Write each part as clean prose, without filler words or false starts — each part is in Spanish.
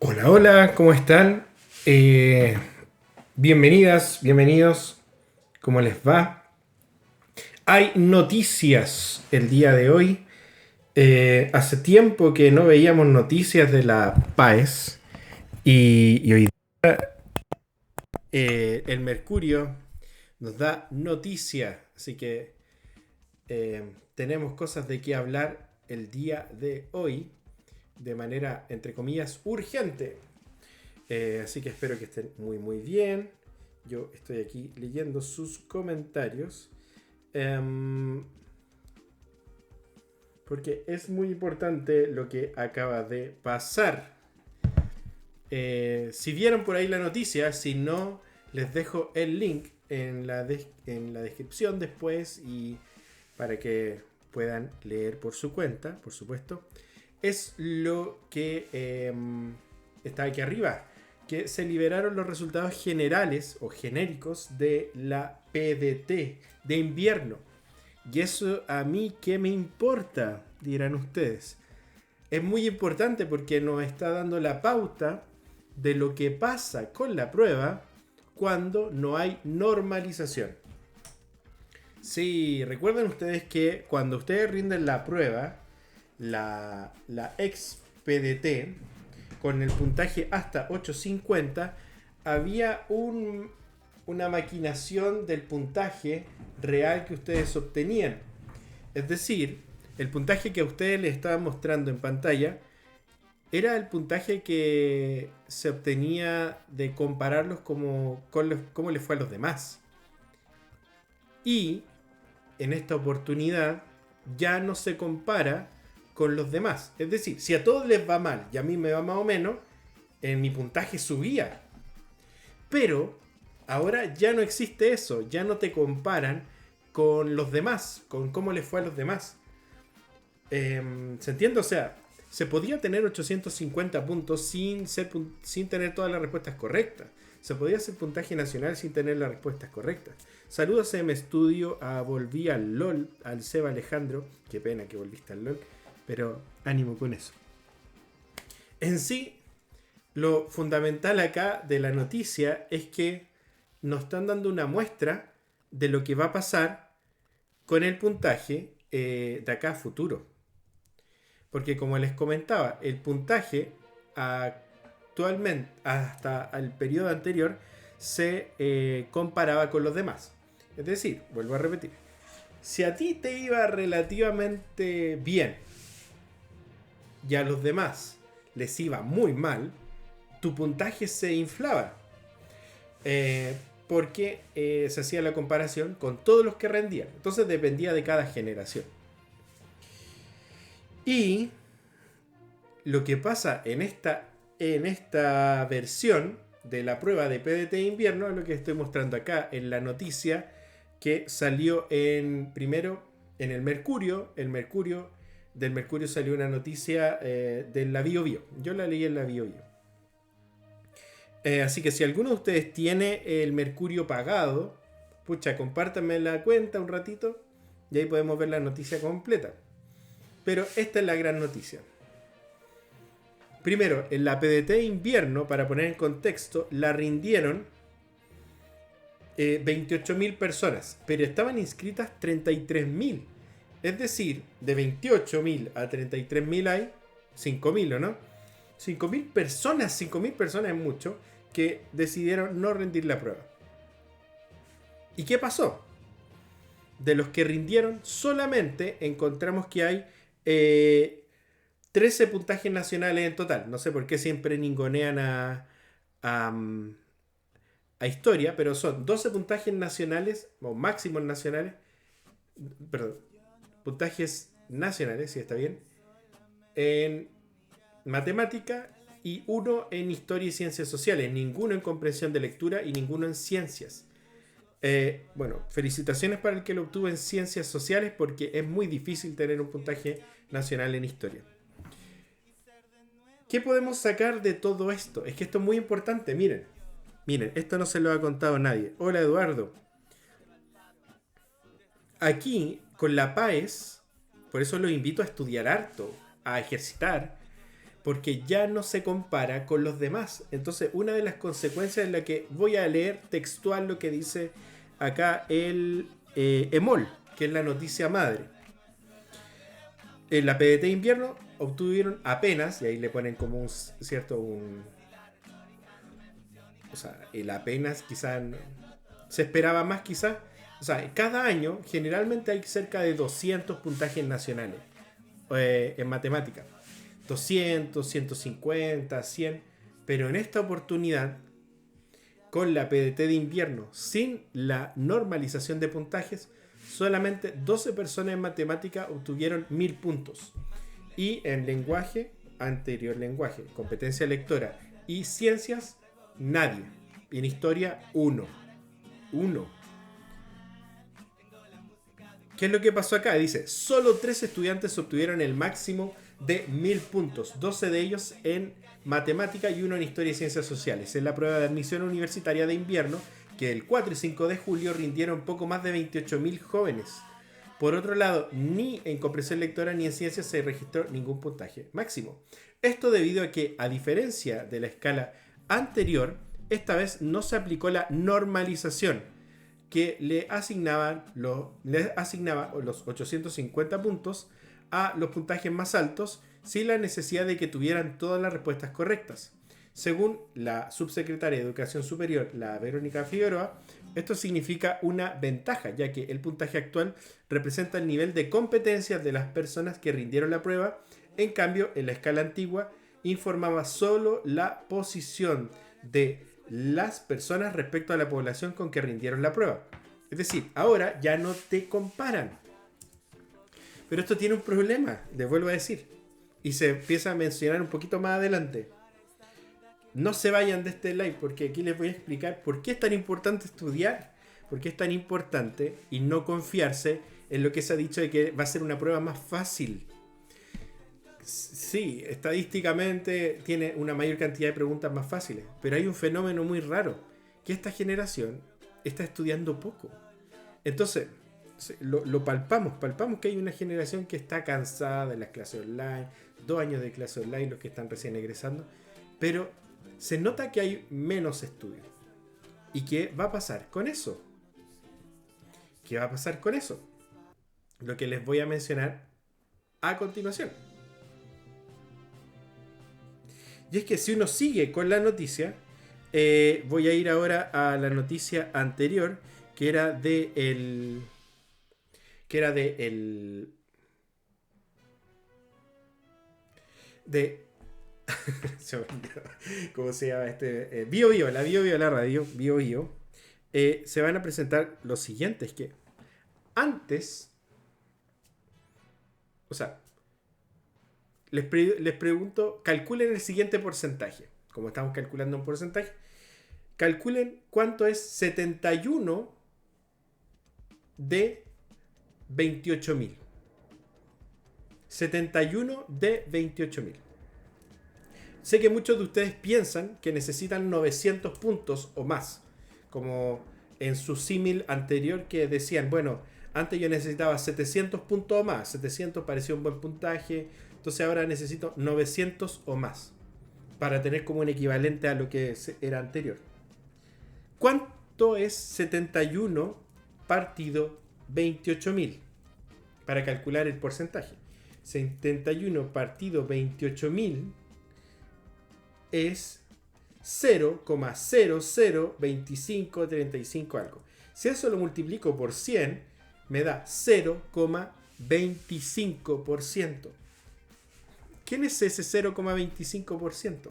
Hola, hola, ¿cómo están? Eh, Bienvenidas, bienvenidos, ¿cómo les va? Hay noticias el día de hoy. Hace tiempo que no veíamos noticias de la PAES y hoy el Mercurio nos da noticia, así que tenemos cosas de qué hablar el día de hoy de manera, entre comillas, urgente. Así que espero que estén muy muy bien. Yo estoy aquí leyendo sus comentarios. Em, Porque es muy importante lo que acaba de pasar. Si vieron por ahí la noticia, si no, les dejo el link en la descripción después y para que puedan leer por su cuenta, por supuesto. Es lo que está aquí arriba, que se liberaron los resultados generales o genéricos de la PDT de invierno. Y eso a mí, ¿qué me importa? Dirán ustedes. Es muy importante porque nos está dando la pauta de lo que pasa con la prueba cuando no hay normalización. Sí, recuerden ustedes que cuando ustedes rinden la prueba, la ex PDT, con el puntaje hasta 850, había una maquinación del puntaje real que ustedes obtenían. Es decir, el puntaje que a ustedes les estaban mostrando en pantalla era el puntaje que se obtenía de compararlos cómo les fue a los demás. Y en esta oportunidad ya no se compara con los demás. Es decir, si a todos les va mal y a mí me va más o menos, en mi puntaje subía. Pero ahora ya no existe eso, ya no te comparan con los demás, con cómo les fue a los demás. ¿Se entiende? O sea, se podía tener 850 puntos sin tener todas las respuestas correctas. Se podía hacer puntaje nacional sin tener las respuestas correctas. Saludos a M Studio, a Volví al LOL, al Seba Alejandro. Qué pena que volviste al LOL, pero ánimo con eso. En sí, lo fundamental acá de la noticia es que nos están dando una muestra de lo que va a pasar con el puntaje de acá a futuro. Porque como les comentaba, el puntaje actualmente, hasta el periodo anterior, se comparaba con los demás. Es decir, vuelvo a repetir, si a ti te iba relativamente bien y a los demás les iba muy mal, tu puntaje se inflaba. Porque se hacía la comparación con todos los que rendían. Entonces dependía de cada generación. Y lo que pasa en esta versión de la prueba de PDT de invierno es lo que estoy mostrando acá en la noticia que salió primero en el Mercurio. Del Mercurio salió una noticia de la BioBio. Yo la leí en la BioBio. Así que si alguno de ustedes tiene el Mercurio pagado, pucha, compártanme la cuenta un ratito y ahí podemos ver la noticia completa. Pero esta es la gran noticia. Primero, en la PDT de invierno, para poner en contexto, la rindieron 28.000 personas, pero estaban inscritas 33.000. Es decir, de 28.000 a 33.000 hay 5.000, ¿o no? 5.000 personas es mucho, que decidieron no rendir la prueba. ¿Y qué pasó? De los que rindieron, solamente encontramos que hay 13 puntajes nacionales en total. No sé por qué siempre ningunean a, a historia, pero son 12 puntajes nacionales, o máximos nacionales, perdón, puntajes nacionales, si está bien, en matemática y uno en historia y ciencias sociales, ninguno en comprensión de lectura y ninguno en ciencias. Bueno, felicitaciones para el que lo obtuvo en ciencias sociales porque es muy difícil tener un puntaje nacional en historia. ¿Qué podemos sacar de todo esto? Es que esto es muy importante, miren. Miren, esto no se lo ha contado nadie. Hola Eduardo. Aquí, con la PAES, por eso los invito a estudiar harto, a ejercitar, porque ya no se compara con los demás. Entonces, una de las consecuencias es la que voy a leer textual lo que dice acá el EMOL, que es la noticia madre. En la PDT de invierno obtuvieron apenas, y ahí le ponen como un cierto, o sea, el apenas quizás se esperaba más quizás. O sea, cada año generalmente hay cerca de 200 puntajes nacionales en matemáticas. 200, 150, 100. Pero en esta oportunidad, con la PDT de invierno, sin la normalización de puntajes, solamente 12 personas en matemática obtuvieron 1000 puntos. Y en lenguaje, anterior lenguaje, competencia lectora y ciencias, nadie. Y en historia, uno. ¿Qué es lo que pasó acá? Dice, solo 3 estudiantes obtuvieron el máximo de 1000 puntos, 12 de ellos en matemática y uno en historia y ciencias sociales. En la prueba de admisión universitaria de invierno, que el 4 y 5 de julio rindieron poco más de 28.000 jóvenes. Por otro lado, ni en comprensión lectora ni en ciencias se registró ningún puntaje máximo. Esto debido a que, a diferencia de la escala anterior, esta vez no se aplicó la normalización, que le asignaban los 850 puntos a los puntajes más altos sin la necesidad de que tuvieran todas las respuestas correctas. Según la subsecretaria de Educación Superior, la Verónica Figueroa, esto significa una ventaja, ya que el puntaje actual representa el nivel de competencias de las personas que rindieron la prueba. En cambio, en la escala antigua informaba solo la posición de las personas respecto a la población con que rindieron la prueba. Es decir, ahora ya no te comparan. Pero esto tiene un problema, les vuelvo a decir. Y se empieza a mencionar un poquito más adelante. No se vayan de este live porque aquí les voy a explicar por qué es tan importante estudiar, por qué es tan importante y no confiarse en lo que se ha dicho de que va a ser una prueba más fácil. Sí, estadísticamente tiene una mayor cantidad de preguntas más fáciles, pero hay un fenómeno muy raro, que esta generación está estudiando poco. Entonces, lo palpamos que hay una generación que está cansada de las clases online, 2 años de clases online, los que están recién egresando, pero se nota que hay menos estudios. ¿Y qué va a pasar con eso? ¿Qué va a pasar con eso? Lo que les voy a mencionar a continuación. Y es que si uno sigue con la noticia, voy a ir ahora a la noticia anterior, que era de el... ¿Cómo se llama este? Bio Bio, la radio, Bio Bio. Se van a presentar los siguientes, que antes, o sea, les pregunto, calculen el siguiente porcentaje. Como estamos calculando un porcentaje, calculen cuánto es 71 de 28.000. 71 de 28.000. Sé que muchos de ustedes piensan que necesitan 900 puntos o más. Como en su símil anterior que decían, bueno, antes yo necesitaba 700 puntos o más. 700 parecía un buen puntaje. Entonces ahora necesito 900 o más. Para tener como un equivalente a lo que era anterior. ¿Cuánto es 71 partido 28.000? Para calcular el porcentaje. 71 partido 28.000 es 0,002535 algo. Si eso lo multiplico por 100, me da 0,25%. ¿Quién es ese 0,25%?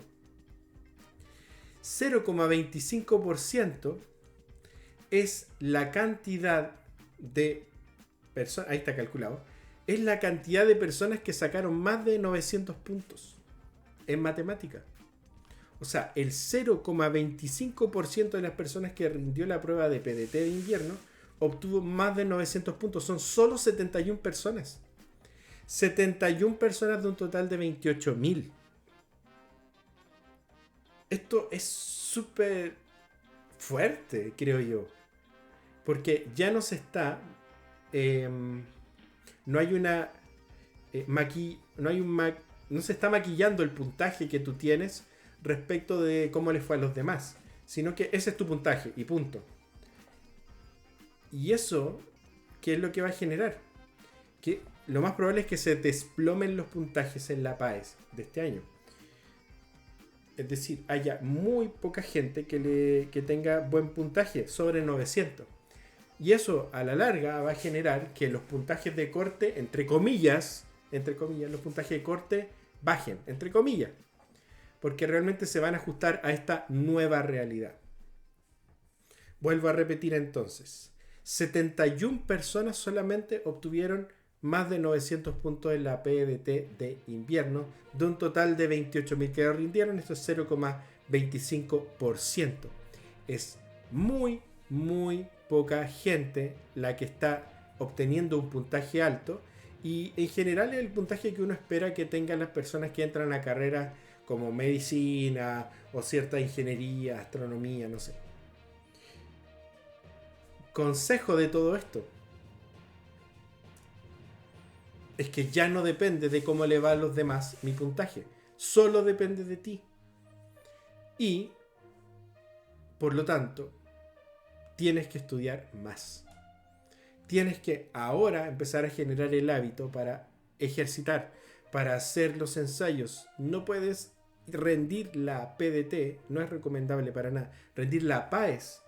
0,25% es la cantidad de personas, ahí está calculado, es la cantidad de personas que sacaron más de 900 puntos en matemática. O sea, el 0,25% de las personas que rindió la prueba de PDT de invierno obtuvo más de 900 puntos. Son solo 71 personas. 71 personas de un total de 28.000. Esto es súper fuerte, creo yo. Porque ya no se está... no hay una... no hay un no se está maquillando el puntaje que tú tienes respecto de cómo le fue a los demás, sino que ese es tu puntaje y punto. Y eso, ¿qué es lo que va a generar? Que lo más probable es que se desplomen los puntajes en la PAES de este año. Es decir, haya muy poca gente que tenga buen puntaje, sobre 900. Y eso a la larga va a generar que los puntajes de corte, entre comillas, los puntajes de corte bajen, entre comillas. Porque realmente se van a ajustar a esta nueva realidad. Vuelvo a repetir entonces. 71 personas solamente obtuvieron más de 900 puntos en la PDT de invierno, de un total de 28.000 que rindieron. Esto es 0,25%. Es muy, muy poca gente la que está obteniendo un puntaje alto, y en general es el puntaje que uno espera que tengan las personas que entran a carreras como medicina o cierta ingeniería, astronomía, no sé. Consejo de todo esto es que ya no depende de cómo le va a los demás mi puntaje, solo depende de ti. Y por lo tanto tienes que estudiar más. Tienes que ahora empezar a generar el hábito para ejercitar, para hacer los ensayos. No puedes rendir la PDT, no es recomendable para nada, rendir la PAES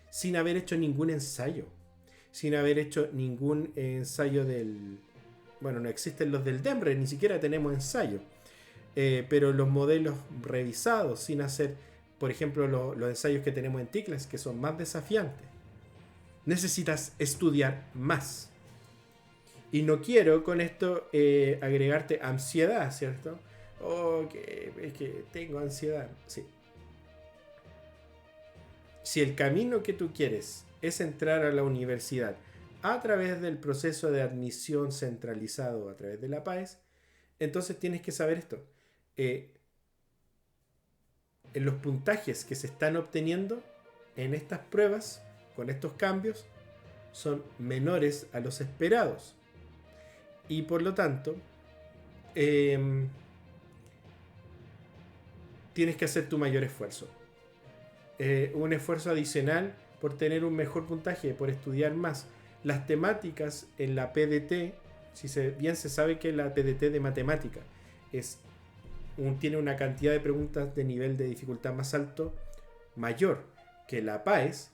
sin haber hecho ningún ensayo. Sin haber hecho ningún ensayo del... Bueno, no existen los del DEMRE, ni siquiera tenemos ensayo. Pero los modelos revisados, sin hacer, por ejemplo, los ensayos que tenemos en TICLAS, que son más desafiantes. Necesitas estudiar más. Y no quiero con esto agregarte ansiedad, ¿cierto? Es que tengo ansiedad. Sí. Si el camino que tú quieres es entrar a la universidad a través del proceso de admisión centralizado a través de la PAES, entonces tienes que saber esto. En los puntajes que se están obteniendo en estas pruebas, con estos cambios, son menores a los esperados. Y por lo tanto, tienes que hacer tu mayor esfuerzo. Un esfuerzo adicional por tener un mejor puntaje, por estudiar más. Las temáticas en la PDT, bien se sabe que la PDT de matemática tiene una cantidad de preguntas de nivel de dificultad más alto, mayor que la PAES.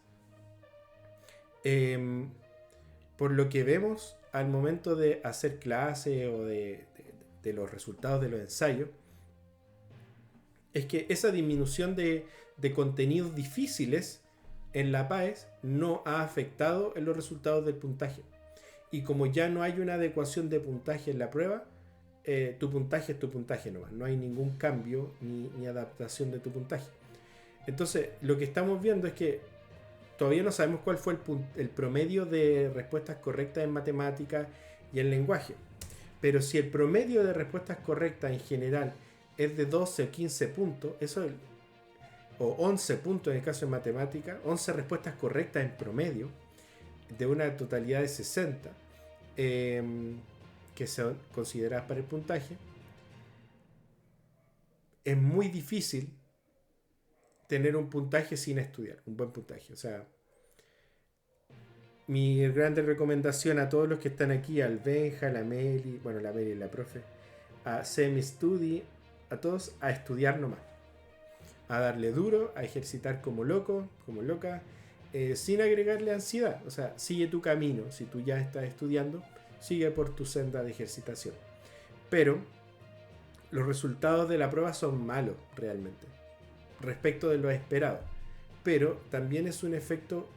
Por lo que vemos al momento de hacer clase o de los resultados de los ensayos, es que esa disminución de contenidos difíciles en la PAES no ha afectado en los resultados del puntaje. Y como ya no hay una adecuación de puntaje en la prueba, tu puntaje es tu puntaje nomás. No hay ningún cambio ni adaptación de tu puntaje. Entonces, lo que estamos viendo es que todavía no sabemos cuál fue el promedio de respuestas correctas en matemáticas y en lenguaje. Pero si el promedio de respuestas correctas en general es de 12 o 15 puntos, o 11 puntos en el caso de matemática, 11 respuestas correctas en promedio, de una totalidad de 60, que son consideradas para el puntaje, es muy difícil tener un puntaje sin estudiar, un buen puntaje. O sea, mi grande recomendación a todos los que están aquí, al Benja, la Meli, la profe, a Semi Study, a todos a estudiar nomás, a darle duro, a ejercitar como loco, como loca, sin agregarle ansiedad. O sea, sigue tu camino. Si tú ya estás estudiando, sigue por tu senda de ejercitación. Pero los resultados de la prueba son malos realmente respecto de lo esperado. Pero también es un efecto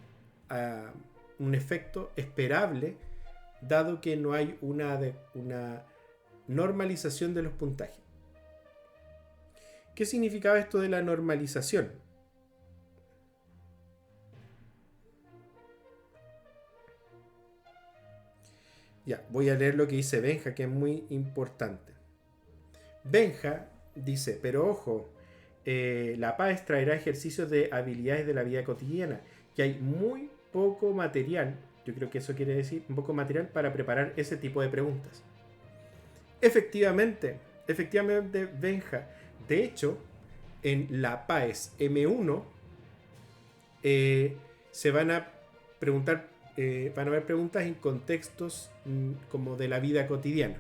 esperable, dado que no hay una normalización de los puntajes. ¿Qué significaba esto de la normalización? Ya, voy a leer lo que dice Benja, que es muy importante. Benja dice, pero ojo, la PAES traerá ejercicios de habilidades de la vida cotidiana, que hay muy poco material, yo creo que eso quiere decir un poco material para preparar ese tipo de preguntas. Efectivamente, efectivamente, Benja. De hecho, en la PAES M1 se van a preguntar, van a haber preguntas en contextos como de la vida cotidiana.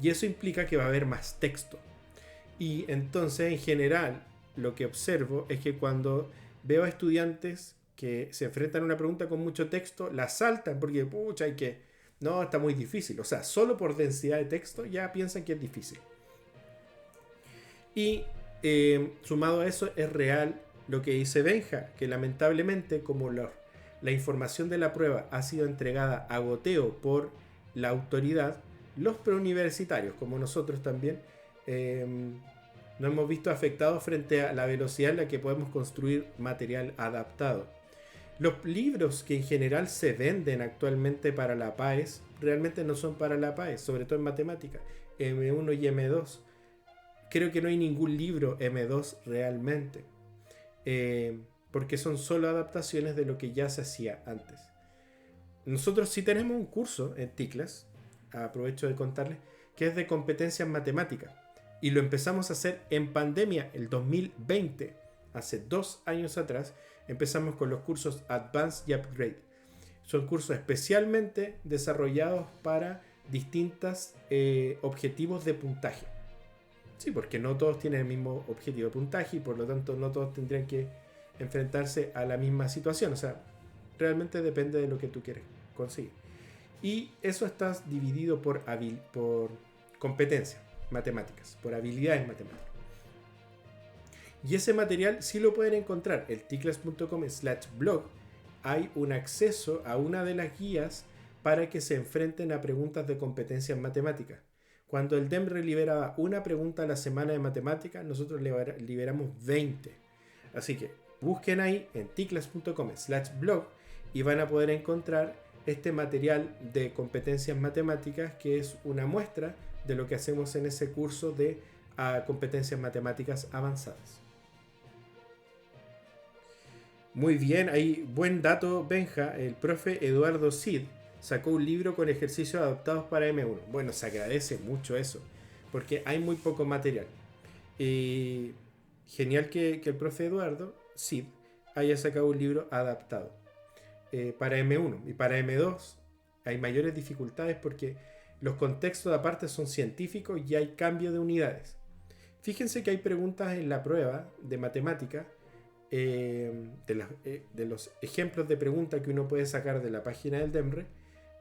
Y eso implica que va a haber más texto. Y entonces, en general, lo que observo es que cuando veo a estudiantes que se enfrentan a una pregunta con mucho texto, la saltan porque, pucha, hay que... No, está muy difícil. O sea, solo por densidad de texto ya piensan que es difícil. Y sumado a eso, es real lo que dice Benja, que lamentablemente, como la información de la prueba ha sido entregada a goteo por la autoridad, los preuniversitarios, como nosotros también, nos hemos visto afectados frente a la velocidad en la que podemos construir material adaptado. Los libros que en general se venden actualmente para la PAES realmente no son para la PAES, sobre todo en matemática, M1 y M2. Creo que no hay ningún libro M2 realmente, porque son solo adaptaciones de lo que ya se hacía antes. Nosotros sí tenemos un curso en TICLAS, aprovecho de contarles, que es de competencias matemáticas. Y lo empezamos a hacer en pandemia, el 2020, hace 2 años atrás, empezamos con los cursos Advanced y Upgrade. Son cursos especialmente desarrollados para distintos objetivos de puntaje. Sí, porque no todos tienen el mismo objetivo de puntaje y por lo tanto no todos tendrían que enfrentarse a la misma situación. O sea, realmente depende de lo que tú quieres conseguir. Y eso está dividido por competencias matemáticas, por habilidades matemáticas. Y ese material sí lo pueden encontrar en ticlas.com/blog. Hay un acceso a una de las guías para que se enfrenten a preguntas de competencias matemáticas. Cuando el DEMRE liberaba una pregunta a la semana de matemáticas, nosotros liberamos 20. Así que busquen ahí en ticlas.com/blog y van a poder encontrar este material de competencias matemáticas, que es una muestra de lo que hacemos en ese curso de competencias matemáticas avanzadas. Muy bien, ahí buen dato, Benja. El profe Eduardo Cid sacó un libro con ejercicios adaptados para M1. Bueno, se agradece mucho eso, porque hay muy poco material. Y genial que el profe Eduardo Cid haya sacado un libro adaptado para M1. Y para M2 hay mayores dificultades porque los contextos aparte son científicos y hay cambio de unidades. Fíjense que hay preguntas en la prueba de matemática, de los ejemplos de preguntas que uno puede sacar de la página del DEMRE,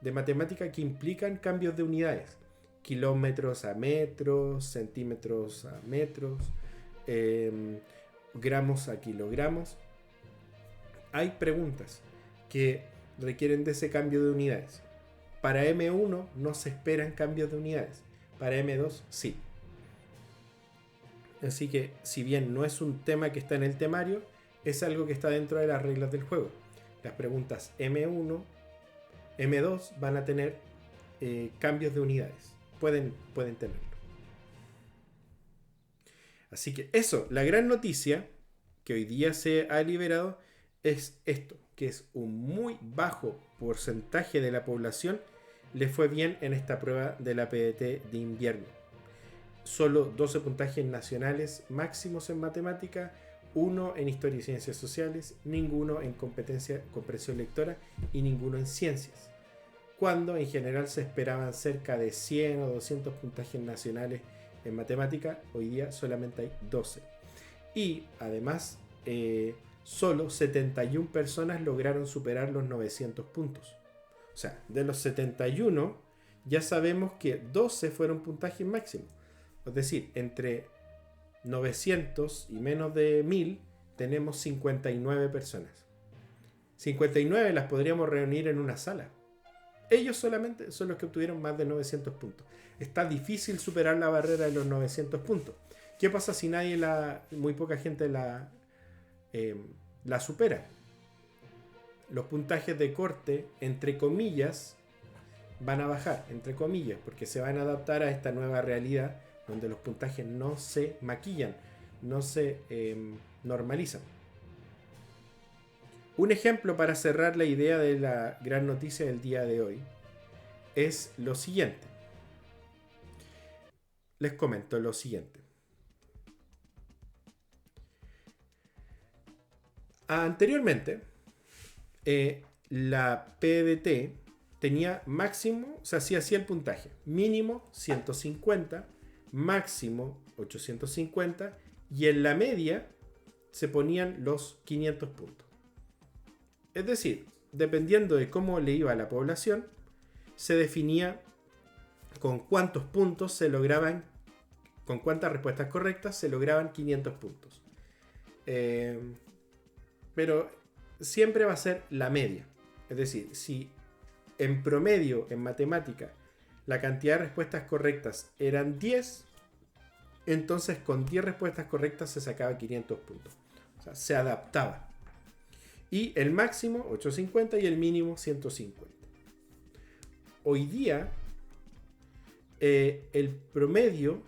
de matemática que implican cambios de unidades. Kilómetros a metros, centímetros a metros, gramos a kilogramos. Hay preguntas que requieren de ese cambio de unidades. Para M1 no se esperan cambios de unidades. Para M2 sí. Así que, si bien no es un tema que está en el temario, es algo que está dentro de las reglas del juego. Las preguntas M1, M2 van a tener cambios de unidades. Pueden tenerlo. Así que eso, la gran noticia que hoy día se ha liberado es esto, que es un muy bajo porcentaje de la población le fue bien en esta prueba de la PDT de invierno. Solo 12 puntajes nacionales máximos en matemática, 1 en historia y ciencias sociales, ninguno en comprensión lectora y ninguno en ciencias. Cuando en general se esperaban cerca de 100 o 200 puntajes nacionales en matemática, hoy día solamente hay 12. Y además, solo 71 personas lograron superar los 900 puntos. O sea, de los 71, ya sabemos que 12 fueron puntajes máximos. Es decir, entre 900 y menos de 1000 tenemos 59 personas. 59 las podríamos reunir en una sala. Ellos solamente son los que obtuvieron más de 900 puntos. Está difícil superar la barrera de los 900 puntos. ¿Qué pasa si muy poca gente la supera? Los puntajes de corte, entre comillas, van a bajar, entre comillas, porque se van a adaptar a esta nueva realidad donde los puntajes no se maquillan, no se normalizan. Un ejemplo para cerrar la idea de la gran noticia del día de hoy es lo siguiente. les comento lo siguiente. Anteriormente, la PDT tenía máximo, o sea, sí hacía el puntaje, mínimo 150, máximo 850 y en la media se ponían los 500 puntos. Es decir, dependiendo de cómo le iba a la población, se definía con cuántos puntos se lograban, con cuántas respuestas correctas se lograban 500 puntos. Pero siempre va a ser la media. Es decir, si en promedio en matemática la cantidad de respuestas correctas eran 10, entonces con 10 respuestas correctas se sacaba 500 puntos. O sea, se adaptaba. Y el máximo 850 y el mínimo 150. Hoy día el promedio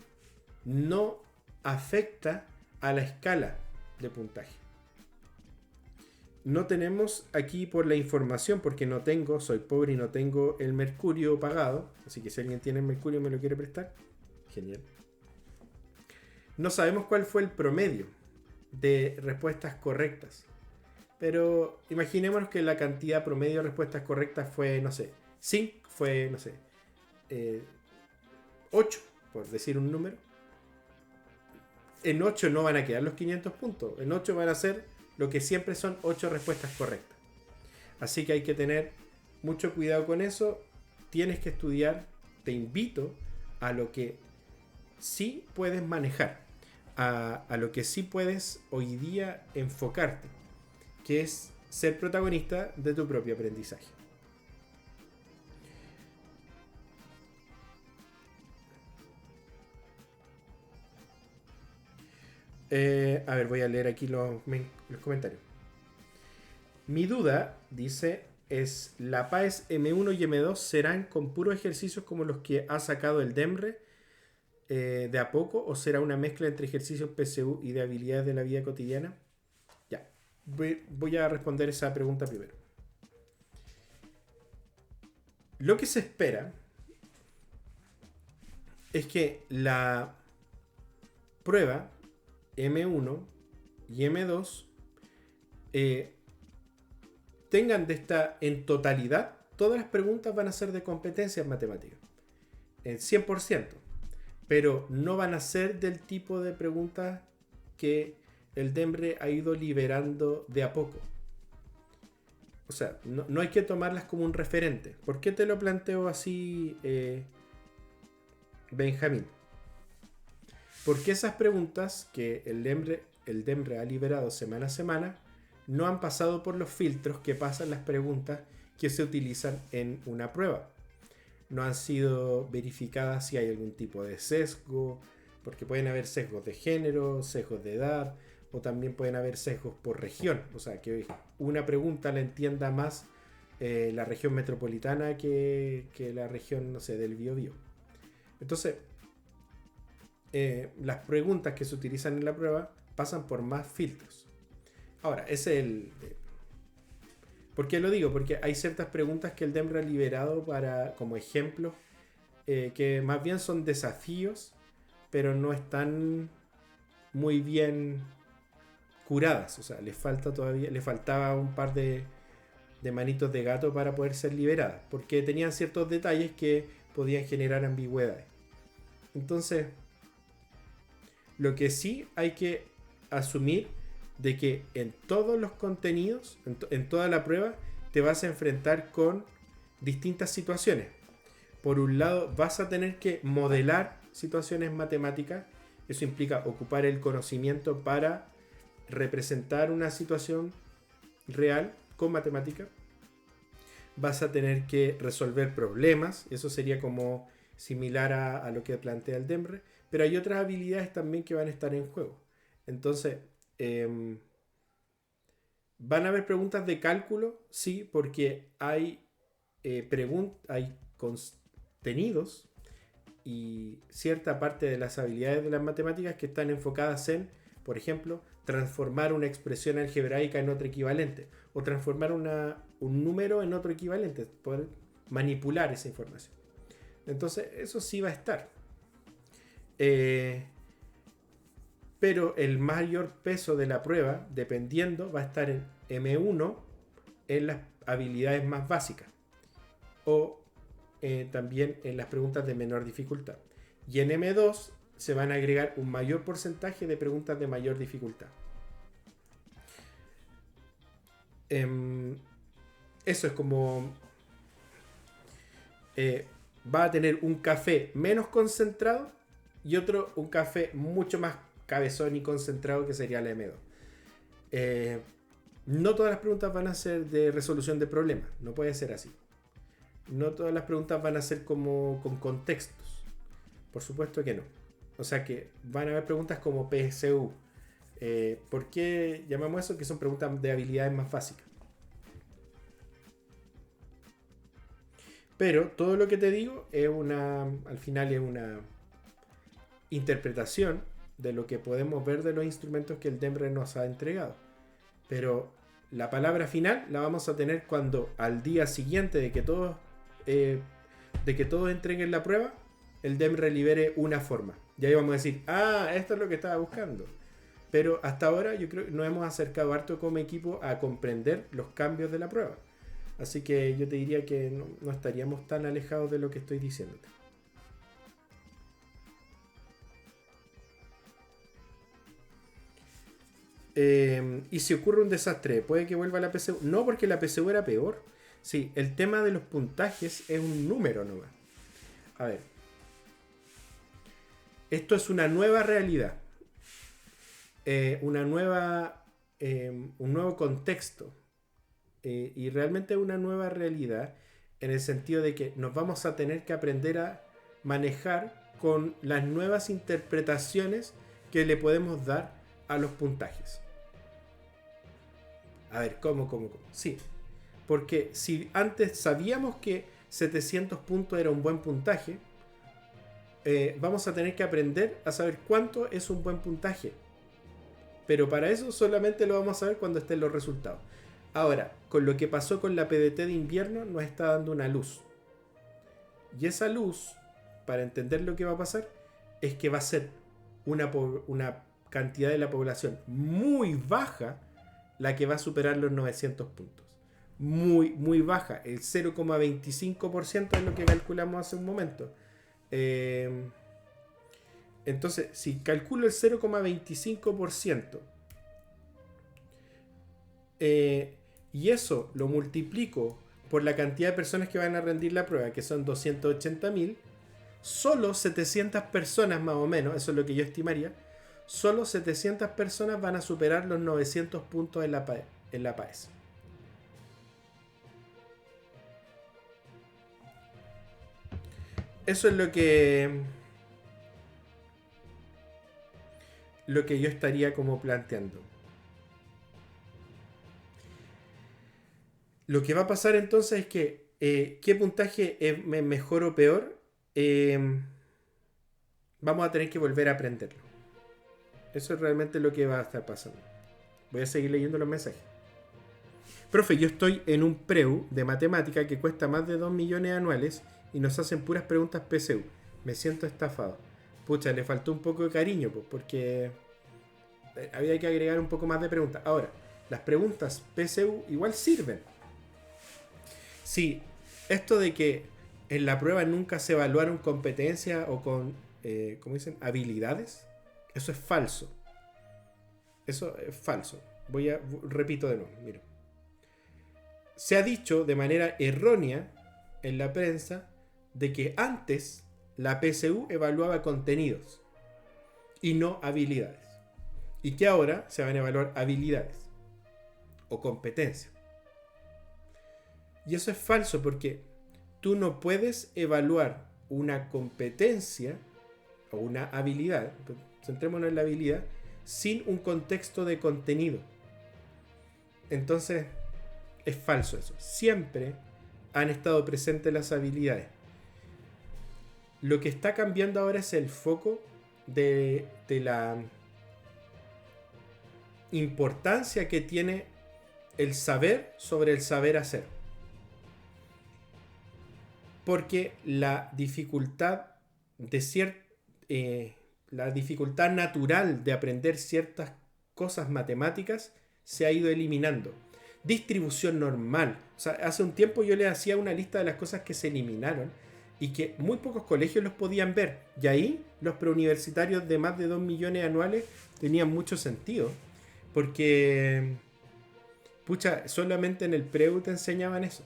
no afecta a la escala de puntaje. No tenemos aquí por la información, porque no tengo, soy pobre y no tengo el mercurio pagado, así que si alguien tiene el mercurio y me lo quiere prestar, genial. No sabemos cuál fue el promedio de respuestas correctas, pero imaginémonos que la cantidad promedio de respuestas correctas fue, no sé, 5, fue, no sé, 8, por decir un número. En 8 no van a quedar los 500 puntos, en 8 van a ser lo que siempre son 8 respuestas correctas. Así que hay que tener mucho cuidado con eso. Tienes que estudiar. Te invito a lo que sí puedes manejar, a lo que sí puedes hoy día enfocarte, que es ser protagonista de tu propio aprendizaje. A ver, voy a leer aquí los comentarios. Mi duda, dice, es: ¿la PAES M1 y M2 serán con puros ejercicios como los que ha sacado el DEMRE de a poco, o será una mezcla entre ejercicios PSU y de habilidades de la vida cotidiana? Ya, voy a responder esa pregunta primero. Lo que se espera es que la prueba M1 y M2 tengan de esta, en totalidad, todas las preguntas van a ser de competencias matemáticas, en 100%, pero no van a ser del tipo de preguntas que el DEMRE ha ido liberando de a poco. O sea, no hay que tomarlas como un referente. ¿Por qué te lo planteo así, Benjamín? Porque esas preguntas que el DEMRE ha liberado semana a semana no han pasado por los filtros que pasan las preguntas que se utilizan en una prueba. No han sido verificadas si hay algún tipo de sesgo, porque pueden haber sesgos de género, sesgos de edad, o también pueden haber sesgos por región. O sea, que una pregunta la entienda más la región metropolitana que la región, no sé, del Biobío. Entonces, las preguntas que se utilizan en la prueba pasan por más filtros. Ahora, ese es el... ¿Por qué lo digo? Porque hay ciertas preguntas que el DEMRE ha liberado como ejemplos, que más bien son desafíos, pero no están muy bien curadas. O sea, le faltaba un par de manitos de gato para poder ser liberadas, porque tenían ciertos detalles que podían generar ambigüedades. Entonces, lo que sí hay que asumir de que en todos los contenidos, en toda la prueba, te vas a enfrentar con distintas situaciones. Por un lado, vas a tener que modelar situaciones matemáticas. Eso implica ocupar el conocimiento para representar una situación real con matemática. Vas a tener que resolver problemas. Eso sería como similar a lo que plantea el DEMRE. Pero hay otras habilidades también que van a estar en juego. Entonces, ¿van a haber preguntas de cálculo? Sí, porque hay contenidos y cierta parte de las habilidades de las matemáticas que están enfocadas en, por ejemplo, transformar una expresión algebraica en otro equivalente, o transformar un número en otro equivalente, poder manipular esa información. Entonces, eso sí va a estar. Eh, pero el mayor peso de la prueba, dependiendo, va a estar en M1 en las habilidades más básicas o también en las preguntas de menor dificultad. Y en M2 se van a agregar un mayor porcentaje de preguntas de mayor dificultad. Eso es como... va a tener un café menos concentrado y otro un café mucho más cabezón y concentrado, que sería la M2. No todas las preguntas van a ser de resolución de problemas, no puede ser así. No todas las preguntas van a ser como con contextos, por supuesto que no. O sea que van a haber preguntas como PSU. ¿Por qué llamamos eso? Que son preguntas de habilidades más básicas. Pero todo lo que te digo es al final es una interpretación de lo que podemos ver de los instrumentos que el DEMRE nos ha entregado. Pero la palabra final la vamos a tener cuando al día siguiente de que todos entreguen la prueba, el DEMRE libere una forma. Y ahí vamos a decir, esto es lo que estaba buscando. Pero hasta ahora yo creo que nos hemos acercado harto como equipo a comprender los cambios de la prueba. Así que yo te diría que no estaríamos tan alejados de lo que estoy diciéndote. Y si ocurre un desastre, ¿puede que vuelva la PSU? No, porque la PSU era peor. Sí, el tema de los puntajes es un número nomás. A ver. Esto es una nueva realidad. Un nuevo contexto. Y realmente una nueva realidad en el sentido de que nos vamos a tener que aprender a manejar con las nuevas interpretaciones que le podemos dar a los puntajes. A ver, ¿cómo? Sí, porque si antes sabíamos que 700 puntos era un buen puntaje, vamos a tener que aprender a saber cuánto es un buen puntaje. Pero para eso solamente lo vamos a ver cuando estén los resultados. Ahora, con lo que pasó con la PDT de invierno, nos está dando una luz. Y esa luz, para entender lo que va a pasar, es que va a ser una cantidad de la población muy baja la que va a superar los 900 puntos. Muy, muy baja. El 0,25% es lo que calculamos hace un momento. Entonces, si calculo el 0,25%, y eso lo multiplico por la cantidad de personas que van a rendir la prueba, que son 280.000, solo 700 personas más o menos, eso es lo que yo estimaría, solo 700 personas van a superar los 900 puntos en la PAES. Eso es lo que yo estaría como planteando. Lo que va a pasar entonces es que ¿qué puntaje es mejor o peor? Vamos a tener que volver a aprenderlo. Eso es realmente lo que va a estar pasando. Voy a seguir leyendo los mensajes. Profe, yo estoy en un preu de matemática que cuesta más de 2 millones anuales y nos hacen puras preguntas PSU. Me siento estafado. Pucha, le faltó un poco de cariño, pues, porque había que agregar un poco más de preguntas. Ahora, las preguntas PSU igual sirven. Sí, esto de que en la prueba nunca se evaluaron competencias o con, ¿cómo dicen? Habilidades. Eso es falso. Eso es falso. Repito de nuevo, mira. Se ha dicho de manera errónea en la prensa de que antes la PSU evaluaba contenidos y no habilidades. Y que ahora se van a evaluar habilidades o competencias. Y eso es falso porque tú no puedes evaluar una competencia o una habilidad, centrémonos en la habilidad, sin un contexto de contenido. Entonces, es falso eso. Siempre han estado presentes las habilidades. Lo que está cambiando ahora es el foco de la importancia que tiene el saber sobre el saber hacer. Porque la dificultad de la dificultad natural de aprender ciertas cosas matemáticas se ha ido eliminando. Distribución normal. O sea, hace un tiempo yo les hacía una lista de las cosas que se eliminaron y que muy pocos colegios los podían ver. Y ahí los preuniversitarios de más de 2 millones anuales tenían mucho sentido. Porque, pucha, solamente en el preu te enseñaban eso.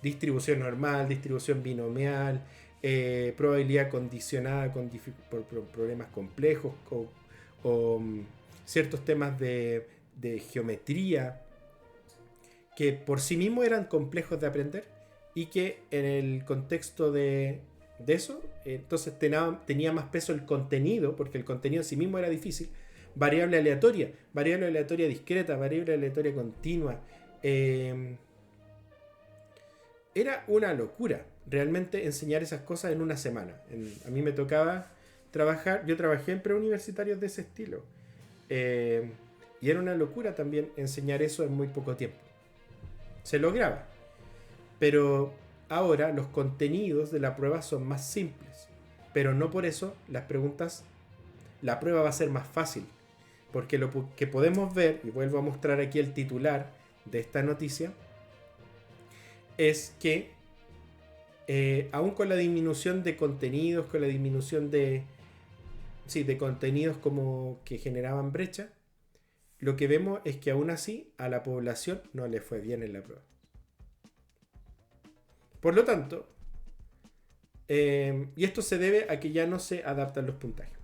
Distribución normal, distribución binomial, probabilidad condicionada por problemas complejos o ciertos temas de geometría que por sí mismos eran complejos de aprender y que en el contexto de eso, entonces tenía más peso el contenido, porque el contenido en sí mismo era difícil. Variable aleatoria discreta, variable aleatoria continua. Era una locura realmente enseñar esas cosas en una semana. A mí me tocaba trabajar, yo trabajé en preuniversitarios de ese estilo. Y era una locura también enseñar eso en muy poco tiempo. Se lograba. Pero ahora los contenidos de la prueba son más simples. Pero no por eso las preguntas, la prueba va a ser más fácil. Porque lo que podemos ver, y vuelvo a mostrar aquí el titular de esta noticia, es que aún con la disminución de contenidos, con la disminución de contenidos como que generaban brecha, lo que vemos es que aún así a la población no le fue bien en la prueba. Por lo tanto, y esto se debe a que ya no se adaptan los puntajes.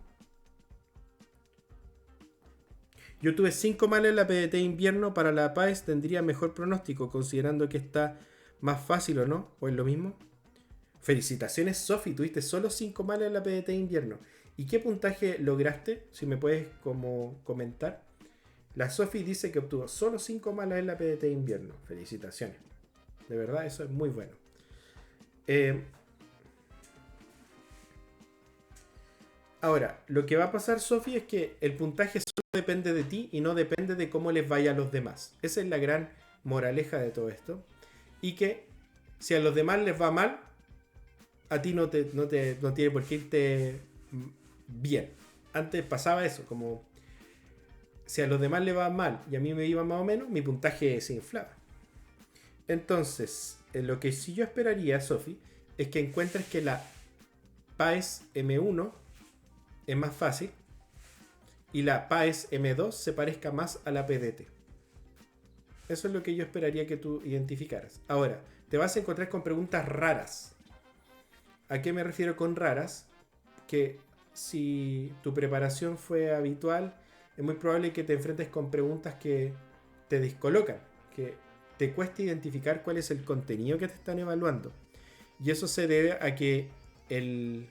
Yo tuve 5 malas en la PDT invierno, para la PAES tendría mejor pronóstico, considerando que está más fácil, ¿o no? ¿O es lo mismo? Felicitaciones, Sofi, tuviste solo 5 malas en la PDT invierno. ¿Y qué puntaje lograste? Si me puedes como comentar. La Sofi dice que obtuvo solo 5 malas en la PDT invierno. Felicitaciones. De verdad, eso es muy bueno. Ahora, lo que va a pasar, Sofi, es que el puntaje solo depende de ti y no depende de cómo les vaya a los demás. Esa es la gran moraleja de todo esto. Y que si a los demás les va mal, a ti no tiene por qué irte bien. Antes pasaba eso, como si a los demás les va mal y a mí me iba más o menos, mi puntaje se inflaba. Entonces, lo que sí yo esperaría, Sofi, es que encuentres que la PAES M1 es más fácil y la PAES M2 se parezca más a la PDT. Eso es lo que yo esperaría que tú identificaras. Ahora, te vas a encontrar con preguntas raras. ¿A qué me refiero con raras? Que si tu preparación fue habitual, es muy probable que te enfrentes con preguntas que te descolocan, que te cuesta identificar cuál es el contenido que te están evaluando. Y eso se debe a que en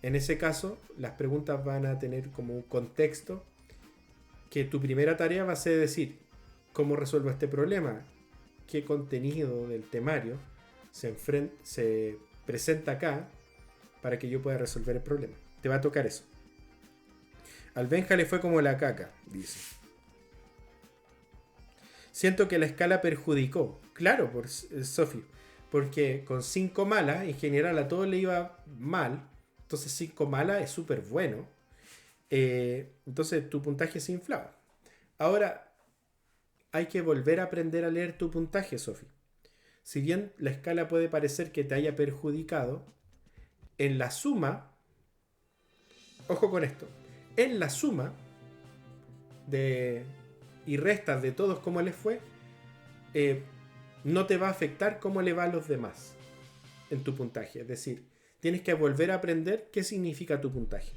ese caso las preguntas van a tener como un contexto, que tu primera tarea va a ser decir cómo resuelvo este problema, qué contenido del temario se presenta acá para que yo pueda resolver el problema. Te va a tocar eso. Al Benja le fue como la caca, dice. Siento que la escala perjudicó. Claro, Sofi, porque con 5 malas, en general a todos le iba mal. Entonces 5 malas es súper bueno. Entonces tu puntaje se inflaba. Ahora hay que volver a aprender a leer tu puntaje, Sofi. Si bien la escala puede parecer que te haya perjudicado, en la suma, ojo con esto, en la suma y restas de todos cómo les fue, no te va a afectar cómo le va a los demás en tu puntaje. Es decir, tienes que volver a aprender qué significa tu puntaje.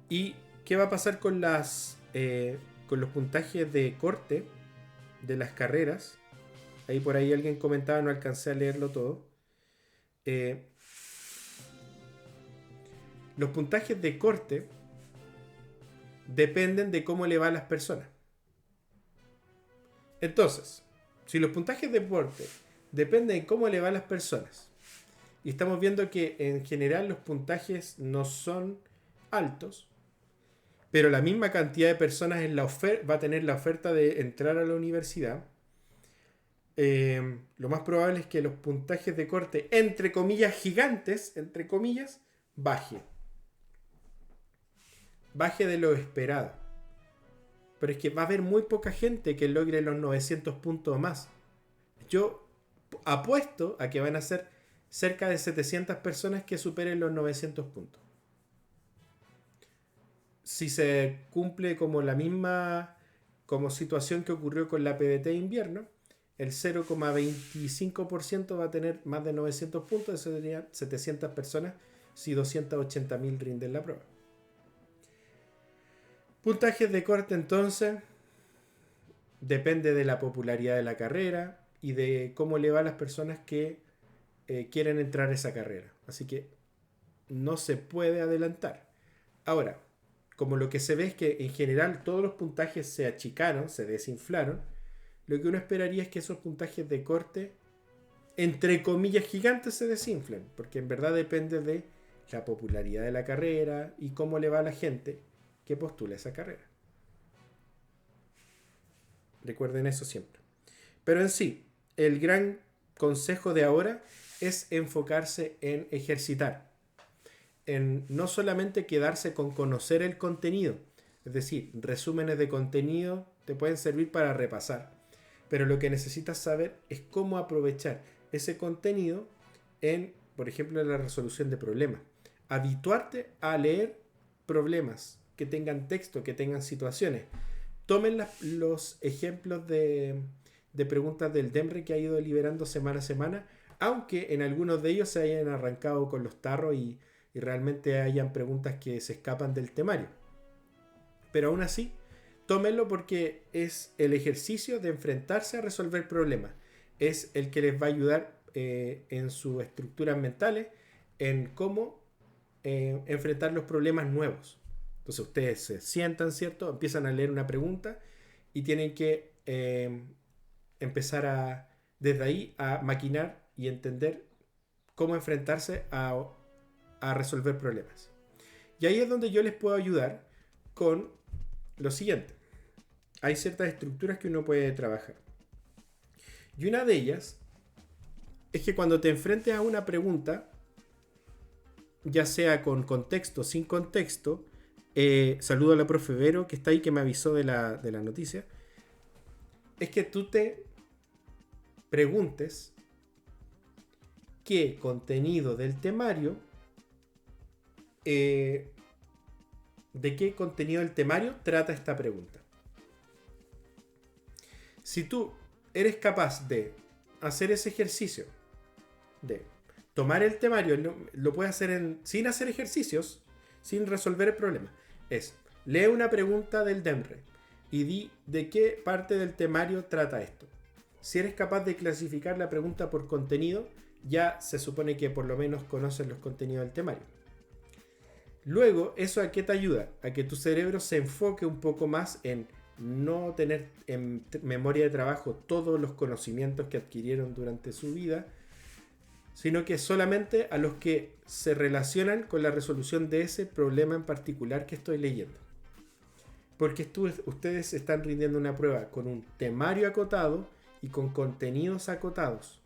¿Y qué va a pasar con los puntajes de corte de las carreras? Ahí por ahí alguien comentaba, no alcancé a leerlo todo. Los puntajes de corte dependen de cómo le va a las personas. Entonces, si los puntajes de corte dependen de cómo le va a las personas, y estamos viendo que en general los puntajes no son altos, pero la misma cantidad de personas va a tener la oferta de entrar a la universidad, lo más probable es que los puntajes de corte, entre comillas gigantes, entre comillas, baje. Baje de lo esperado. Pero es que va a haber muy poca gente que logre los 900 puntos o más. Yo apuesto a que van a ser cerca de 700 personas que superen los 900 puntos. Si se cumple como la misma como situación que ocurrió con la PDT de invierno, el 0,25% va a tener más de 900 puntos, eso serían 700 personas si 280.000 rinden la prueba. Puntajes de corte entonces depende de la popularidad de la carrera y de cómo le va a las personas que quieren entrar a esa carrera. Así que no se puede adelantar. Ahora, como lo que se ve es que en general todos los puntajes se achicaron, se desinflaron, lo que uno esperaría es que esos puntajes de corte, entre comillas gigantes, se desinflen, porque en verdad depende de la popularidad de la carrera y cómo le va a la gente que postula esa carrera. Recuerden eso siempre. Pero en sí, el gran consejo de ahora es enfocarse en ejercitar. En no solamente quedarse con conocer el contenido, es decir, resúmenes de contenido te pueden servir para repasar, pero lo que necesitas saber es cómo aprovechar ese contenido en, por ejemplo, en la resolución de problemas. Habituarte a leer problemas que tengan texto, que tengan situaciones. Tomen los ejemplos de preguntas del DEMRE que ha ido liberando semana a semana, aunque en algunos de ellos se hayan arrancado con los tarros y realmente hayan preguntas que se escapan del temario. Pero aún así, tómenlo porque es el ejercicio de enfrentarse a resolver problemas. Es el que les va a ayudar en sus estructuras mentales, en cómo enfrentar los problemas nuevos. Entonces ustedes se sientan, ¿cierto? Empiezan a leer una pregunta y tienen que empezar desde ahí a maquinar y entender cómo enfrentarse a resolver problemas. Y ahí es donde yo les puedo ayudar con lo siguiente. Hay ciertas estructuras que uno puede trabajar. Y una de ellas es que cuando te enfrentes a una pregunta, ya sea con contexto o sin contexto, saludo a la profe Vero que está ahí, que me avisó de la noticia, es que tú te preguntes qué contenido del temario, de qué contenido del temario trata esta pregunta. Si tú eres capaz de hacer ese ejercicio, de tomar el temario, lo puedes hacer sin hacer ejercicios, sin resolver el problema. Lee una pregunta del DEMRE y di de qué parte del temario trata esto. Si eres capaz de clasificar la pregunta por contenido, ya se supone que por lo menos conoces los contenidos del temario. Luego, ¿eso a qué te ayuda? A que tu cerebro se enfoque un poco más en no tener en memoria de trabajo todos los conocimientos que adquirieron durante su vida, sino que solamente a los que se relacionan con la resolución de ese problema en particular que estoy leyendo. Porque ustedes están rindiendo una prueba con un temario acotado y con contenidos acotados.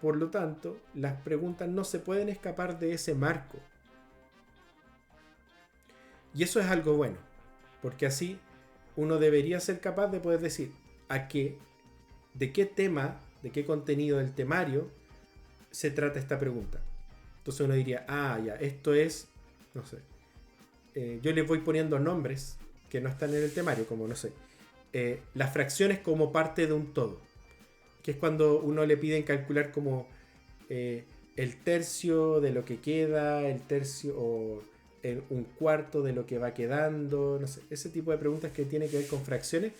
Por lo tanto, las preguntas no se pueden escapar de ese marco. Y eso es algo bueno, porque así uno debería ser capaz de poder decir de qué tema, de qué contenido del temario se trata esta pregunta. Entonces uno diría, ya, esto es, no sé, yo les voy poniendo nombres que no están en el temario, como, no sé, las fracciones como parte de un todo, que es cuando uno le piden calcular como el tercio de lo que queda, el tercio o un cuarto de lo que va quedando, no sé, ese tipo de preguntas que tiene que ver con fracciones,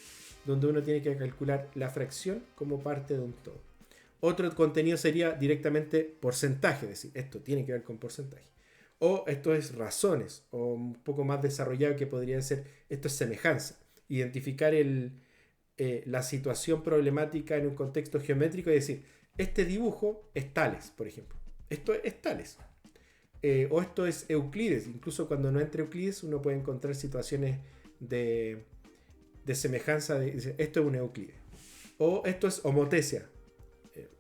donde uno tiene que calcular la fracción como parte de un todo. Otro contenido sería directamente porcentaje, es decir, esto tiene que ver con porcentaje. O esto es razones, o un poco más desarrollado que podría ser, esto es semejanza. Identificar la situación problemática en un contexto geométrico y decir, este dibujo es tales, por ejemplo. Esto es tales. O esto es Euclides. Incluso cuando no entre Euclides uno puede encontrar situaciones de semejanza. Esto es un Euclides. O esto es homotesia.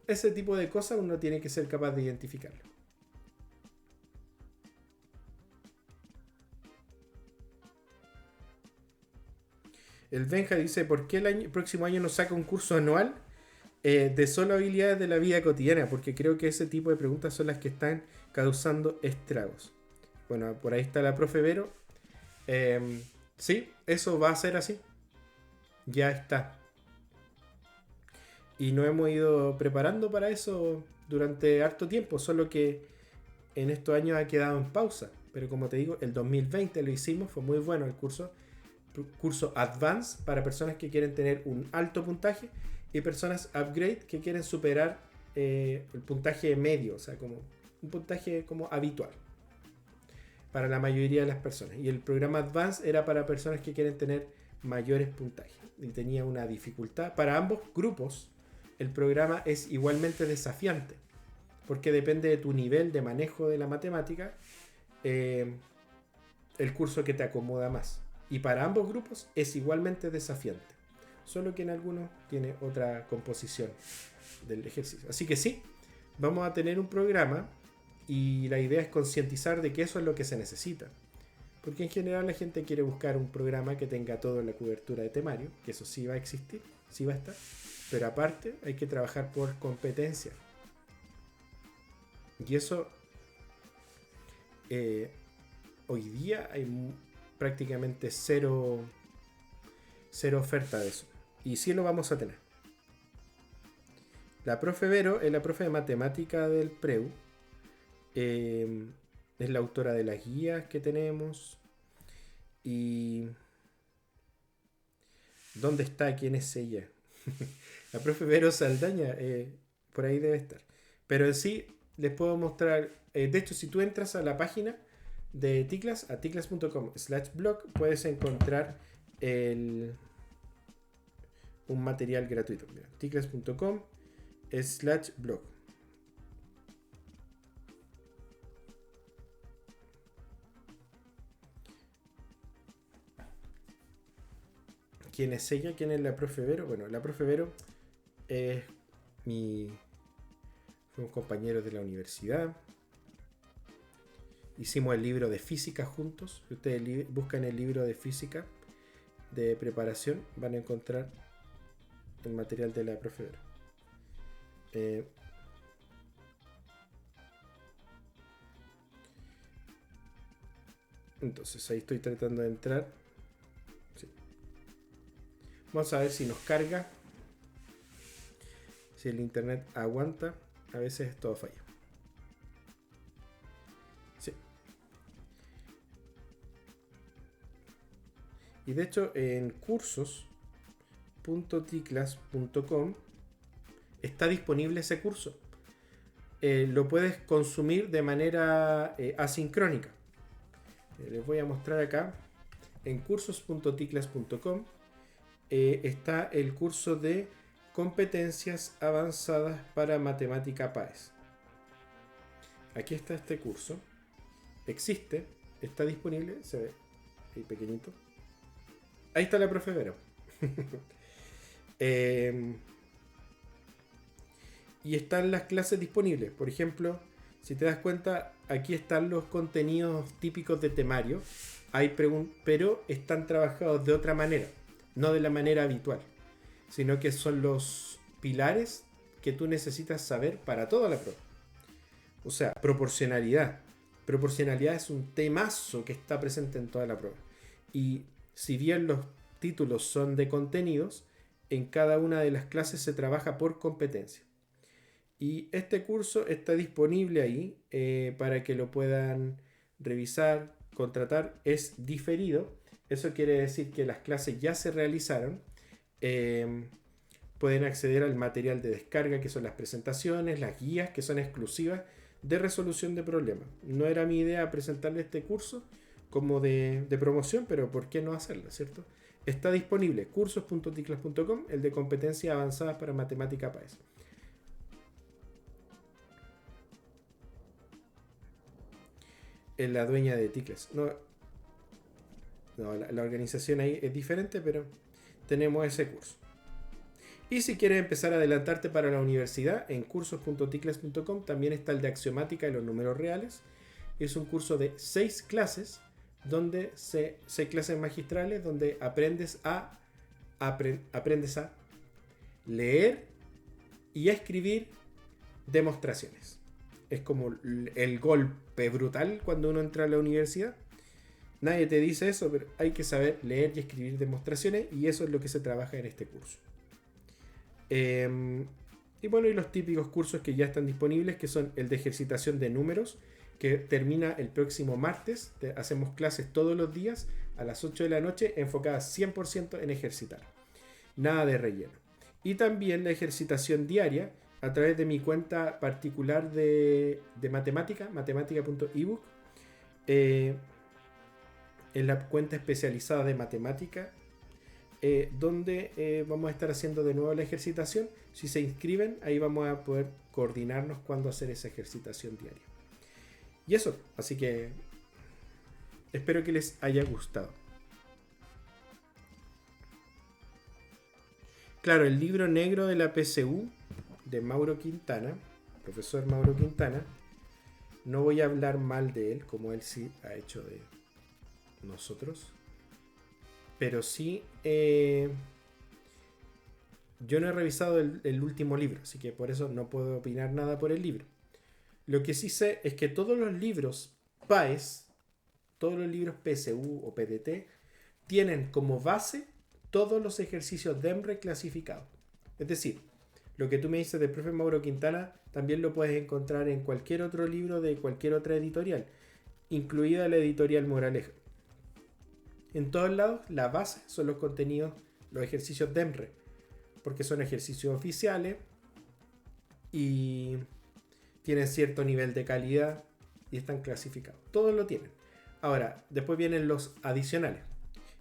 ese tipo de cosas uno tiene que ser capaz de identificarlo. El Benja dice, ¿por qué el próximo año no saca un curso anual de solo habilidades de la vida cotidiana? Porque creo que ese tipo de preguntas son las que están causando estragos. Bueno, por ahí está la profe Vero. Sí, eso va a ser así. Ya está. Y nos hemos ido preparando para eso durante harto tiempo, solo que en estos años ha quedado en pausa. Pero como te digo, el 2020 lo hicimos, fue muy bueno el curso Advance para personas que quieren tener un alto puntaje y personas Upgrade que quieren superar el puntaje medio, o sea, como un puntaje como habitual para la mayoría de las personas. Y el programa Advance era para personas que quieren tener mayores puntajes y tenía una dificultad. Para ambos grupos, el programa es igualmente desafiante porque depende de tu nivel de manejo de la matemática, el curso que te acomoda más. Y para ambos grupos es igualmente desafiante. Solo que en algunos tiene otra composición del ejercicio. Así que sí, vamos a tener un programa y la idea es concientizar de que eso es lo que se necesita. Porque en general la gente quiere buscar un programa que tenga toda la cobertura de temario, que eso sí va a existir, sí va a estar. Pero aparte hay que trabajar por competencia. Y eso hoy día hay prácticamente cero oferta de eso. Y sí lo vamos a tener. La profe Vero es la profe de matemática del PREU. Es la autora de las guías que tenemos. Y... ¿dónde está? ¿Quién es ella? La profe Vero Saldaña. Por ahí debe estar. Pero en sí les puedo mostrar. De hecho, si tú entras a la página de Ticlas, a ticlas.com/blog, puedes encontrar un material gratuito. Ticlas.com/blog. ¿Quién es ella? ¿Quién es la profe Vero? Bueno, la profe Vero es fuimos compañeros de la universidad. Hicimos el libro de física juntos. Si ustedes buscan el libro de física de preparación, van a encontrar el material de la profe Vero. Entonces ahí estoy tratando de entrar. Sí. Vamos a ver si nos carga. Si el internet aguanta. A veces todo falla. Sí. Y de hecho en cursos.ticlas.com está disponible ese curso. Lo puedes consumir de manera asincrónica. Les voy a mostrar acá. En cursos.ticlas.com está el curso de competencias avanzadas para matemática PAES. Aquí está este curso. Existe, está disponible, se ve ahí pequeñito. Ahí está la profe Vero. Y están las clases disponibles. Por ejemplo, si te das cuenta, aquí están los contenidos típicos de temario. Pero están trabajados de otra manera, no de la manera habitual, sino que son los pilares que tú necesitas saber para toda la prueba. O sea, proporcionalidad. Proporcionalidad es un temazo que está presente en toda la prueba. Y si bien los títulos son de contenidos, en cada una de las clases se trabaja por competencia. Y este curso está disponible ahí para que lo puedan revisar, contratar. Es diferido. Eso quiere decir que las clases ya se realizaron. Pueden acceder al material de descarga, que son las presentaciones, las guías, que son exclusivas de resolución de problemas. No era mi idea presentarle este curso como de promoción, pero ¿por qué no hacerlo, cierto? Está disponible cursos.ticlas.com, el de competencias avanzadas para matemática PAES. Es la dueña de Ticlas. No, la organización ahí es diferente, pero tenemos ese curso. Y si quieres empezar a adelantarte para la universidad, en cursos.ticles.com también está el de axiomática y los números reales. Es un curso de 6 clases, donde 6 clases magistrales, donde aprendes a leer y a escribir demostraciones. Es como el golpe brutal cuando uno entra a la universidad. Nadie te dice eso, pero hay que saber leer y escribir demostraciones, y eso es lo que se trabaja en este curso. Y bueno, y los típicos cursos que ya están disponibles, que son el de ejercitación de números, que termina el próximo martes. Hacemos clases todos los días a las 8 de la noche, enfocadas 100% en ejercitar. Nada de relleno. Y también la ejercitación diaria a través de mi cuenta particular de matemática, matemática.ebook. En la cuenta especializada de matemática, donde vamos a estar haciendo de nuevo la ejercitación. Si se inscriben, ahí vamos a poder coordinarnos cuándo hacer esa ejercitación diaria. Y eso, así que espero que les haya gustado. Claro, el libro negro de la PSU de Mauro Quintana, profesor Mauro Quintana, no voy a hablar mal de él, como él sí ha hecho de nosotros, pero sí yo no he revisado el último libro, así que por eso no puedo opinar nada por el libro. Lo que sí sé es que todos los libros PAES, todos los libros PSU o PDT, tienen como base todos los ejercicios DEMRE clasificados. Es decir, lo que tú me dices del profe Mauro Quintana también lo puedes encontrar en cualquier otro libro de cualquier otra editorial, incluida la editorial Moraleja. En todos lados, la base son los contenidos, los ejercicios DEMRE, porque son ejercicios oficiales y tienen cierto nivel de calidad y están clasificados. Todos lo tienen. Ahora, después vienen los adicionales.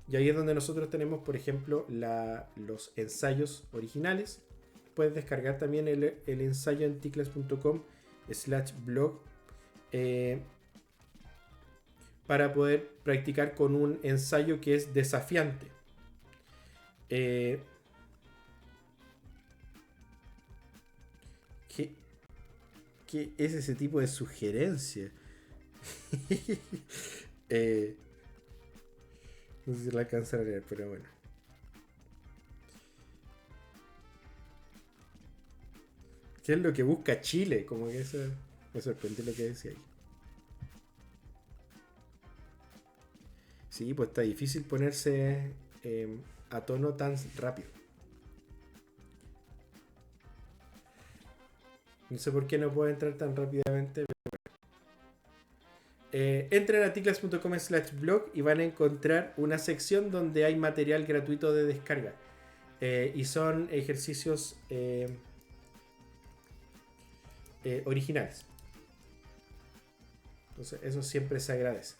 Y ahí es donde nosotros tenemos, por ejemplo, los ensayos originales. Puedes descargar también el ensayo en ticles.com/blog para poder practicar con un ensayo que es desafiante. ¿Qué es ese tipo de sugerencia? No sé si la alcanzan a leer, pero bueno. ¿Qué es lo que busca Chile? Como que eso me sorprendió lo que decía ahí. Sí, pues está difícil ponerse a tono tan rápido. No sé por qué no puedo entrar tan rápidamente. Pero bueno. Entren a ticlas.com/blog y van a encontrar una sección donde hay material gratuito de descarga. Y son ejercicios originales. Entonces eso siempre se agradece.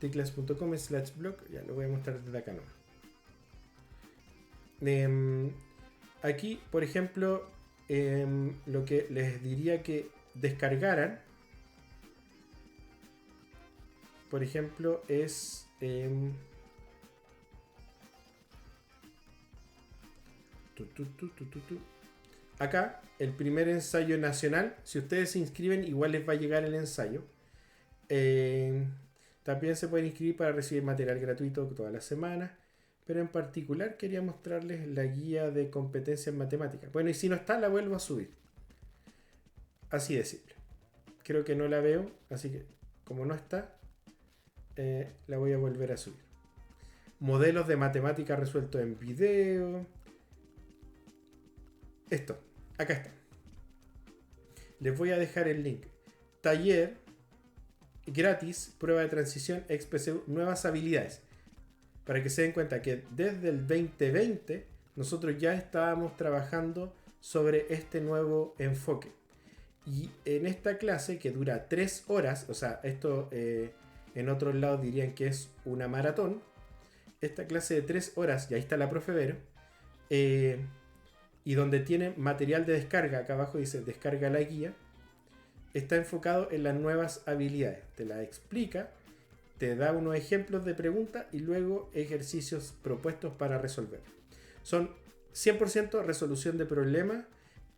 ticlas.com/blog, ya lo voy a mostrar desde acá nomás. Aquí, por ejemplo, lo que les diría que descargaran, por ejemplo, es acá el primer ensayo nacional. Si ustedes se inscriben, igual les va a llegar el ensayo. También se pueden inscribir para recibir material gratuito todas las semanas, pero en particular quería mostrarles la guía de competencias en matemáticas. Bueno, y si no está, la vuelvo a subir. Así de simple. Creo que no la veo, así que como no está, la voy a volver a subir. Modelos de matemática resueltos en video. Esto, acá está. Les voy a dejar el link. Taller gratis, prueba de transición XPCU, nuevas habilidades. Para que se den cuenta que desde el 2020 nosotros ya estábamos trabajando sobre este nuevo enfoque. Y en esta clase, que dura 3 horas, o sea, esto en otros lados dirían que es una maratón. Esta clase de 3 horas, y ahí está la profe Vero, y donde tiene material de descarga, acá abajo dice descarga la guía, está enfocado en las nuevas habilidades. Te la explica, te da unos ejemplos de preguntas y luego ejercicios propuestos para resolver. Son 100% resolución de problemas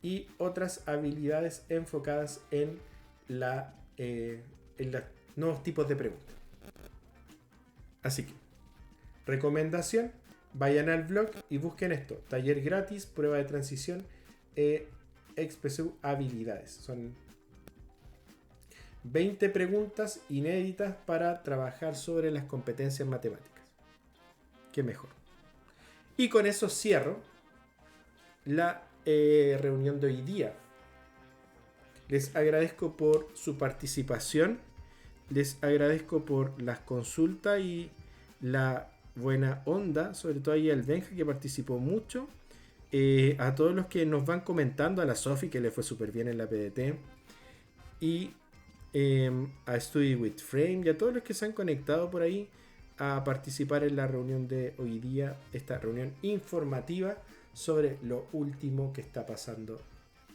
y otras habilidades enfocadas en los nuevos tipos de preguntas. Así que, recomendación, vayan al blog y busquen esto. Taller gratis, prueba de transición, XPSU habilidades. Son 20 preguntas inéditas para trabajar sobre las competencias matemáticas. Qué mejor. Y con eso cierro la reunión de hoy día. Les agradezco por su participación. Les agradezco por las consultas y la buena onda. Sobre todo ahí al Benja, que participó mucho. A todos los que nos van comentando. A la Sofi, que le fue súper bien en la PDT. Y a Study with Frame. Y a todos los que se han conectado por ahí a participar en la reunión de hoy día. Esta reunión informativa sobre lo último que está pasando.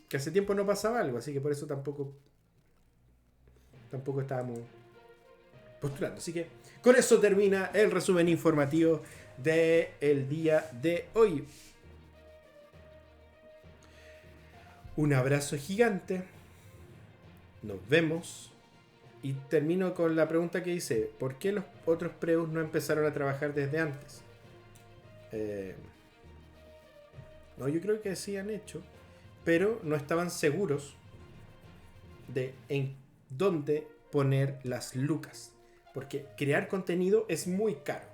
Que hace tiempo no pasaba algo, así que por eso tampoco estábamos postulando. Así que con eso termina el resumen informativo del día de hoy. Un abrazo gigante. Nos vemos. Y termino con la pregunta que dice: ¿por qué los otros preus no empezaron a trabajar desde antes? No, yo creo que sí han hecho, pero no estaban seguros de en dónde poner las lucas. Porque crear contenido es muy caro.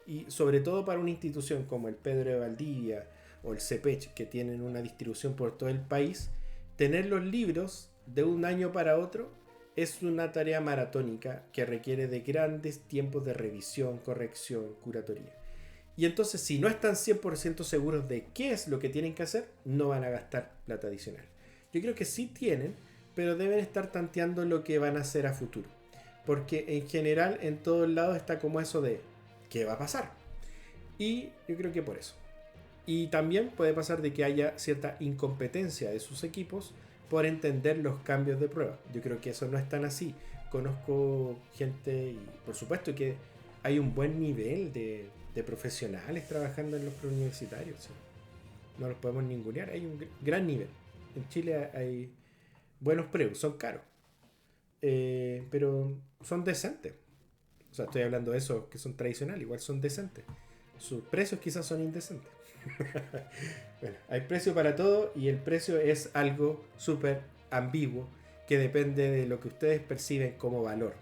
Y sobre todo para una institución como el Pedro de Valdivia o el CEPECH, que tienen una distribución por todo el país, tener los libros de un año para otro es una tarea maratónica que requiere de grandes tiempos de revisión, corrección, curatoría. Y entonces, si no están 100% seguros de qué es lo que tienen que hacer, no van a gastar plata adicional. Yo creo que sí tienen, pero deben estar tanteando lo que van a hacer a futuro. Porque en general, en todos lados está como eso de ¿qué va a pasar? Y yo creo que por eso. Y también puede pasar de que haya cierta incompetencia de sus equipos por entender los cambios de prueba. Yo creo que eso no es tan así. Conozco gente y por supuesto que hay un buen nivel de profesionales trabajando en los preuniversitarios. ¿Sí? No los podemos ningunear. Hay un gran nivel. En Chile hay buenos preus, son caros. Pero son decentes. O sea, estoy hablando de esos que son tradicionales, igual son decentes. Sus precios quizás son indecentes. Bueno, hay precio para todo y el precio es algo súper ambiguo que depende de lo que ustedes perciben como valor.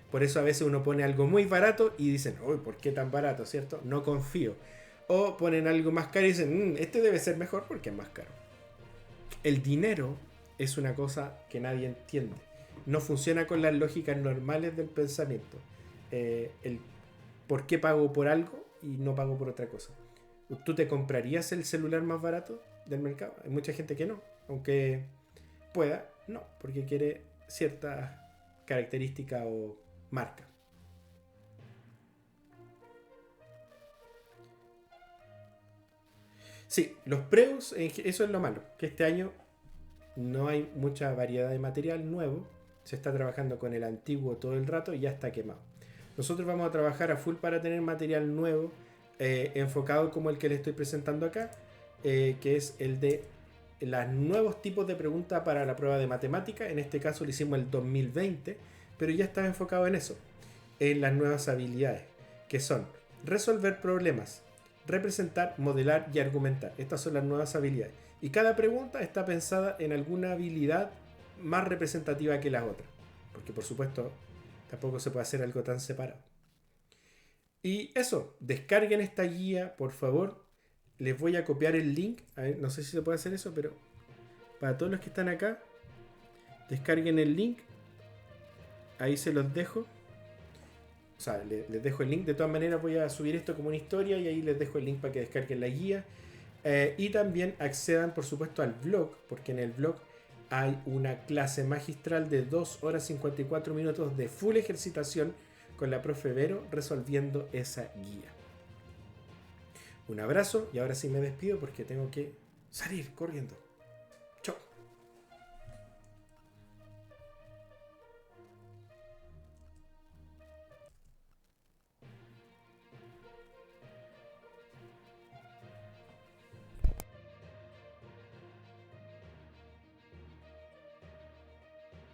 Por eso a veces uno pone algo muy barato y dicen, uy, ¿por qué tan barato? ¿Cierto? No confío. O ponen algo más caro y dicen, este debe ser mejor porque es más caro. El dinero es una cosa que nadie entiende. No funciona con las lógicas normales del pensamiento. El por qué pago por algo y no pago por otra cosa. ¿Tú te comprarías el celular más barato del mercado? Hay mucha gente que no. Aunque pueda, no. Porque quiere cierta característica o marca. Sí, los preus, eso es lo malo. Que este año no hay mucha variedad de material nuevo. Se está trabajando con el antiguo todo el rato y ya está quemado. Nosotros vamos a trabajar a full para tener material nuevo, enfocado como el que le estoy presentando acá, que es el de los nuevos tipos de preguntas para la prueba de matemática. En este caso lo hicimos el 2020, pero ya está enfocado en eso, en las nuevas habilidades, que son resolver problemas, representar, modelar y argumentar. Estas son las nuevas habilidades. Y cada pregunta está pensada en alguna habilidad más representativa que las otras. Porque por supuesto tampoco se puede hacer algo tan separado. Y eso, descarguen esta guía, por favor. Les voy a copiar el link. A ver, no sé si se puede hacer eso, pero para todos los que están acá, descarguen el link. Ahí se los dejo. O sea, les dejo el link. De todas maneras voy a subir esto como una historia y ahí les dejo el link para que descarguen la guía. Y también accedan, por supuesto, al blog, porque en el blog hay una clase magistral de 2 horas 54 minutos de full ejercitación con la profe Vero resolviendo esa guía. Un abrazo y ahora sí me despido porque tengo que salir corriendo.